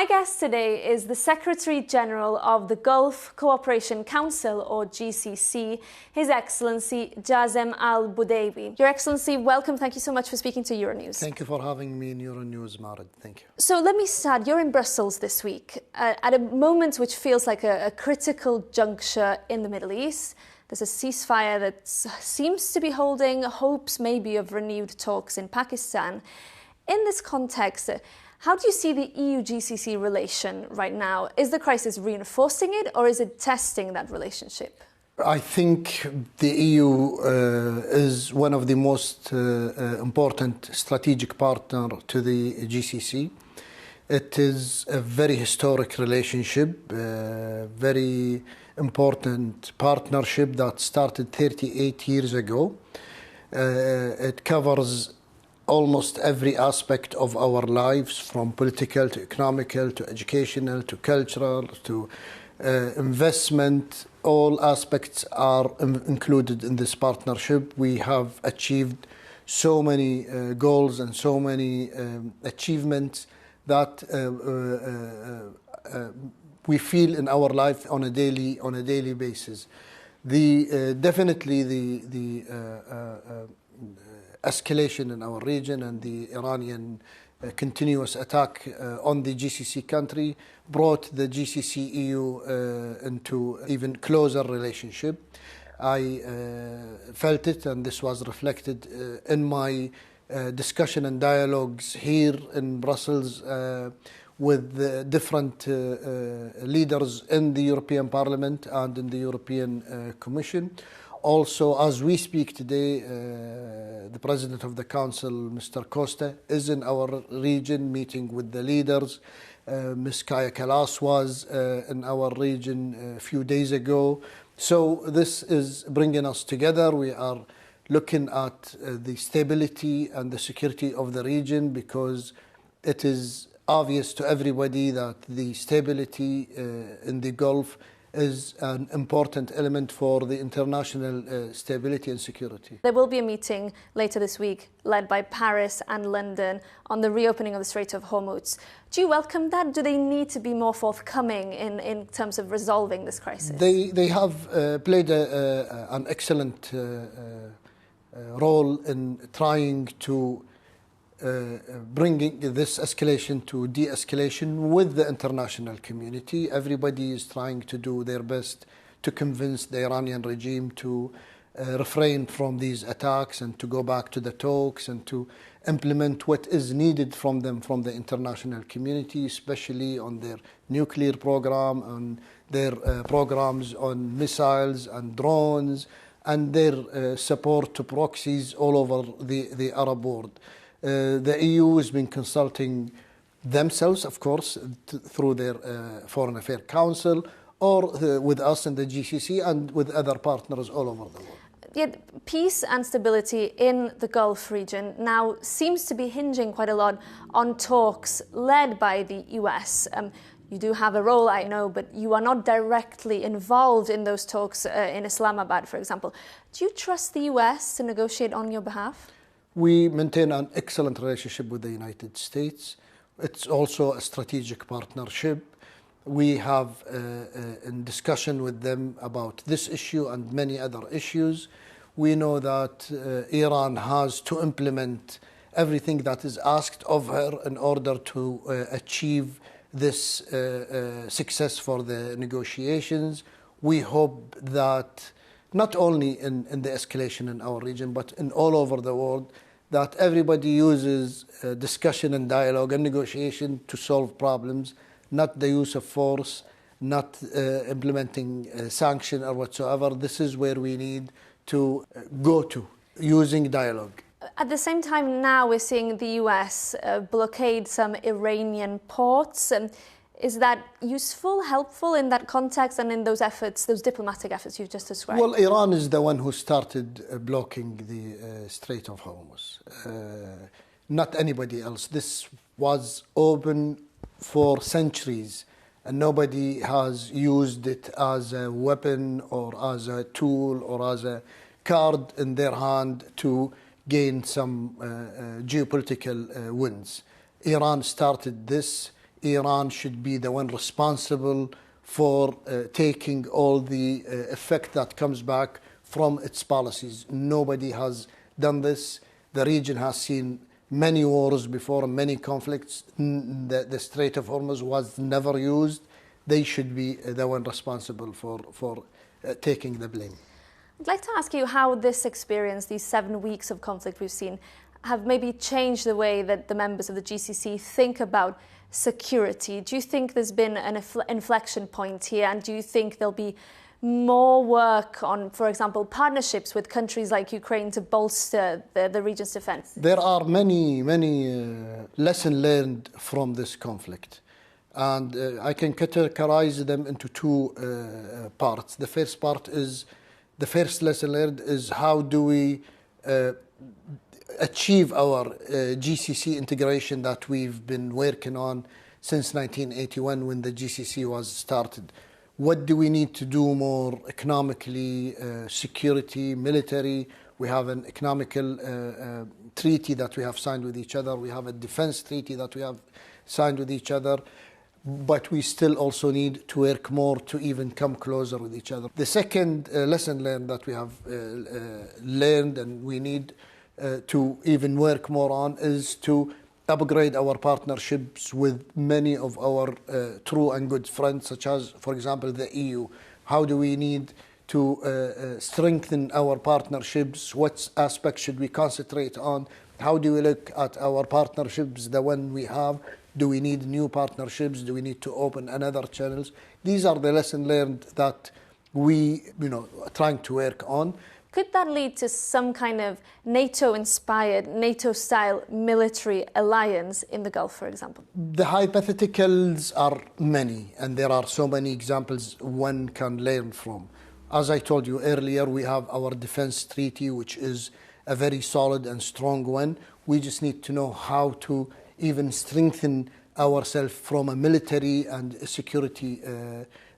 My guest today is the Secretary General of the Gulf Cooperation Council, or GCC, His Excellency Jasem AlBudaiwi. Your Excellency, welcome. Thank you so much for speaking to Euronews. Thank you for having me in Euronews, Marid. Thank you. So let me start. You're in Brussels this week at a moment which feels like a critical juncture in the Middle East. There's a ceasefire that seems to be holding hopes maybe of renewed talks in Pakistan. In this context, how do you see the EU-GCC relation right now? Is the crisis reinforcing it, or is it testing that relationship? I think the EU is one of the most important strategic partner to the GCC. It is a very historic relationship, very important partnership that started 38 years ago. It covers almost every aspect of our lives, from political to economical to educational to cultural to investment. All aspects are included in this partnership. We have achieved so many goals and so many achievements that we feel in our life on a daily basis. Definitely the escalation in our region and the Iranian continuous attack on the GCC country brought the GCC-EU into even closer relationship. I felt it, and this was reflected in my discussion and dialogues here in Brussels with the different leaders in the European Parliament and in the European Commission. Also, as we speak today, the President of the Council, Mr. Costa, is in our region meeting with the leaders. Ms. Kaya Kalas was in our region a few days ago. So this is bringing us together. We are looking at the stability and the security of the region, because it is obvious to everybody that the stability in the Gulf is an important element for the international stability and security. There will be a meeting later this week led by Paris and London on the reopening of the Strait of Hormuz. Do you welcome that? Do they need to be more forthcoming in terms of resolving this crisis? They have played an excellent role in trying to bringing this escalation to de-escalation with the international community. Everybody is trying to do their best to convince the Iranian regime to refrain from these attacks and to go back to the talks and to implement what is needed from them, from the international community, especially on their nuclear program, on their programs on missiles and drones, and their support to proxies all over the Arab world. The EU has been consulting themselves, of course, through their Foreign Affairs Council, or with us in the GCC and with other partners all over the world. Yet peace and stability in the Gulf region now seems to be hinging quite a lot on talks led by the US. You do have a role, I know, but you are not directly involved in those talks in Islamabad, for example. Do you trust the US to negotiate on your behalf? We maintain an excellent relationship with the United States. It's also a strategic partnership. We have in discussion with them about this issue and many other issues. We know that Iran has to implement everything that is asked of her in order to achieve this success for the negotiations. We hope that not only in the escalation in our region, but in all over the world, that everybody uses discussion and dialogue and negotiation to solve problems, not the use of force, not implementing sanction or whatsoever. This is where we need to go to, using dialogue. At the same time now we're seeing the US blockade some Iranian ports. Is that useful, helpful in that context and in those efforts, those diplomatic efforts you've just described? Well, Iran is the one who started blocking the Strait of Hormuz, not anybody else. This was open for centuries, and nobody has used it as a weapon or as a tool or as a card in their hand to gain some geopolitical wins. Iran started this. Iran should be the one responsible for taking all the effect that comes back from its policies. Nobody has done this. The region has seen many wars before, many conflicts. The Strait of Ormuz was never used. They should be the one responsible for taking the blame. I'd like to ask you how this experience, these 7 weeks of conflict we've seen, have maybe changed the way that the members of the GCC think about security. Do you think there's been an inflection point here, and do you think there'll be more work on, for example, partnerships with countries like Ukraine to bolster the region's defense? There are many lessons learned from this conflict, and I can categorize them into two parts. The first part is, the first lesson learned is how do we achieve our GCC integration that we've been working on since 1981 when the GCC was started. What do we need to do more economically, security, military? We have an economical treaty that we have signed with each other. We have a defense treaty that we have signed with each other. But we still also need to work more to even come closer with each other. The second lesson learned that we have learned and we need to even work more on is to upgrade our partnerships with many of our true and good friends, such as, for example, the EU. How do we need to strengthen our partnerships? What aspects should we concentrate on? How do we look at our partnerships, the one we have? Do we need new partnerships? Do we need to open another channels? These are the lessons learned that we, are trying to work on. Could that lead to some kind of NATO-inspired, NATO-style military alliance in the Gulf, for example? The hypotheticals are many, and there are so many examples one can learn from. As I told you earlier, we have our defense treaty, which is a very solid and strong one. We just need to know how to even strengthen ourselves from a military and security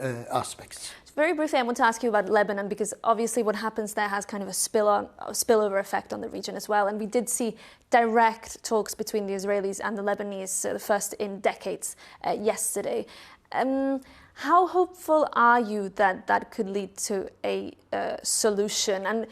aspects. Very briefly, I want to ask you about Lebanon, because obviously what happens there has kind of a spillover effect on the region as well. And we did see direct talks between the Israelis and the Lebanese, the first in decades, yesterday. How hopeful are you that that could lead to a solution? And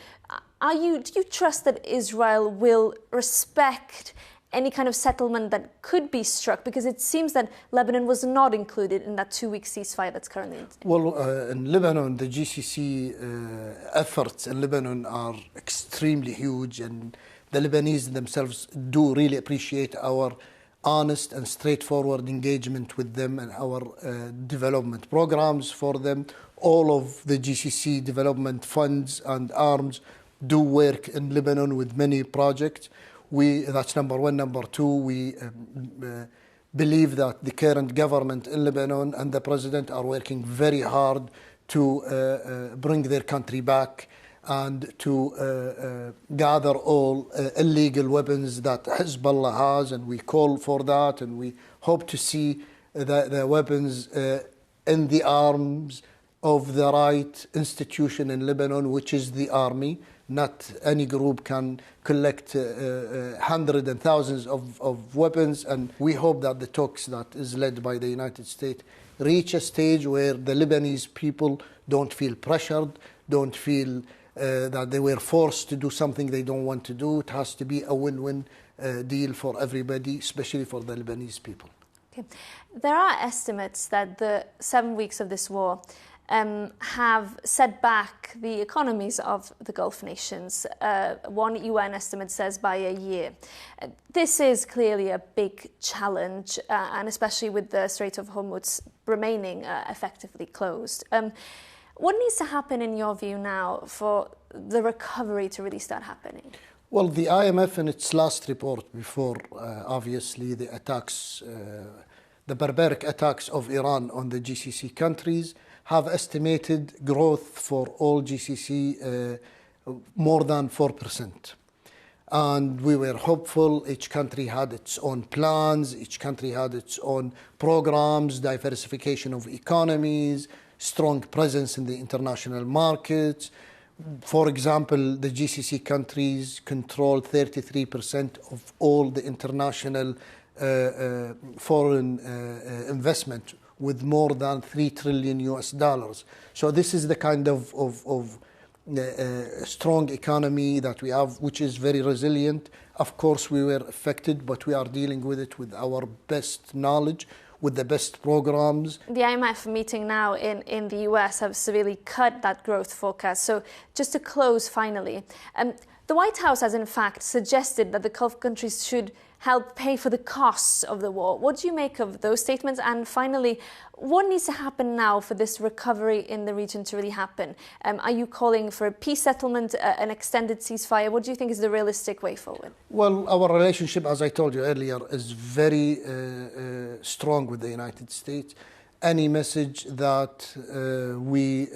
do you trust that Israel will respect any kind of settlement that could be struck? Because it seems that Lebanon was not included in that 2-week ceasefire that's currently in. Well, in Lebanon, the GCC efforts in Lebanon are extremely huge, and the Lebanese themselves do really appreciate our honest and straightforward engagement with them and our development programs for them. All of the GCC development funds and arms do work in Lebanon with many projects. That's number one. Number two, we believe that the current government in Lebanon and the president are working very hard to bring their country back and to gather all illegal weapons that Hezbollah has, and we call for that, and we hope to see the weapons in the arms of the right institution in Lebanon, which is the army. Not any group can collect hundreds and thousands of weapons, and we hope that the talks that is led by the United States reach a stage where the Lebanese people don't feel pressured, don't feel that they were forced to do something they don't want to do. It has to be a win-win deal for everybody, especially for the Lebanese people. Okay. There are estimates that the 7 weeks of this war have set back the economies of the Gulf nations. One UN estimate says by a year. This is clearly a big challenge, and especially with the Strait of Hormuz remaining effectively closed. What needs to happen, in your view, now for the recovery to really start happening? Well, the IMF in its last report before, obviously, the attacks, the barbaric attacks of Iran on the GCC countries, have estimated growth for all GCC more than 4%. And we were hopeful. Each country had its own plans, each country had its own programs, diversification of economies, strong presence in the international markets. For example, the GCC countries control 33% of all the international foreign investment with more than $3 trillion US. So this is the kind of strong economy that we have, which is very resilient. Of course, we were affected, but we are dealing with it with our best knowledge, with the best programs. The IMF meeting now in the US have severely cut that growth forecast. So just to close finally, the White House has in fact suggested that the Gulf countries should help pay for the costs of the war. What do you make of those statements? And finally, what needs to happen now for this recovery in the region to really happen? Are you calling for a peace settlement, an extended ceasefire? What do you think is the realistic way forward? Well, our relationship, as I told you earlier, is very strong with the United States. Any message that we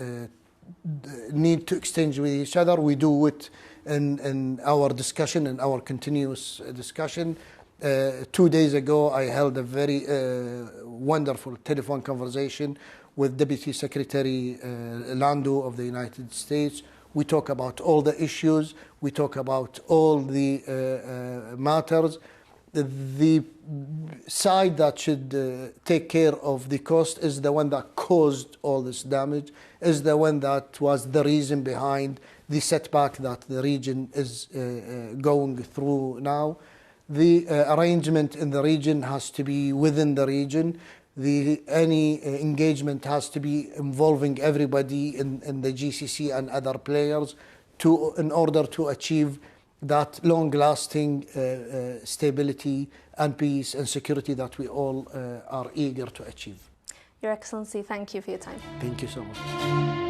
need to exchange with each other, we do it in our discussion, in our continuous discussion. 2 days ago, I held a very wonderful telephone conversation with Deputy Secretary Lando of the United States. We talk about all the issues. We talk about all the matters. The side that should take care of the cost is the one that caused all this damage, is the one that was the reason behind the setback that the region is going through now. The arrangement in the region has to be within the region. Any engagement has to be involving everybody in the GCC and other players in order to achieve that long-lasting stability and peace and security that we all are eager to achieve. Your Excellency, thank you for your time. Thank you so much.